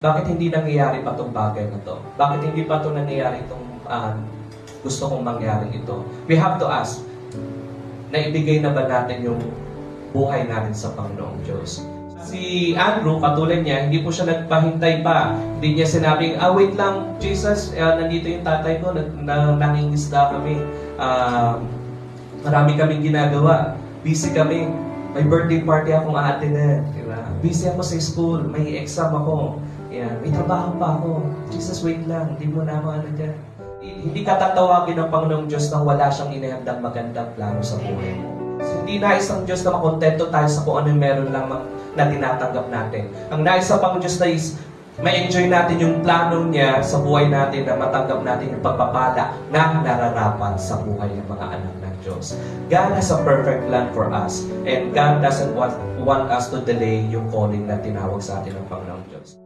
Bakit hindi nangyayari pa itong bagay na to? Bakit hindi pa ito nangyayari itong gusto kong mangyari ito? We have to ask, naibigay na ba natin yung buhay natin sa Panginoong Diyos? Si Andrew, katulad niya, hindi po siya nagpahintay pa. Hindi niya sinabing, wait lang, Jesus, nandito yung tatay ko, nangingisda kami. Marami kaming ginagawa. Busy kami. May birthday party akong aatenan. Diba? Busy ako sa school. May exam ako. Yan. May trabaho pa ako. Jesus, wait lang. Hindi mo na ako dyan. Hindi ka tatawagin ng Panginoong Diyos na wala siyang inahandang magandang plano sa buhay mo. So, hindi nais ng Diyos na makontento tayo sa kung ano meron lamang na tinatanggap natin. Ang nais sa Panginoong Diyos na is ma-enjoy natin yung plano niya sa buhay natin, na matanggap natin yung pagpapala na nararapat sa buhay ng mga anak ng Diyos. God has a perfect plan for us, and God doesn't want us to delay yung calling na tinawag sa atin ng Panginoong Diyos.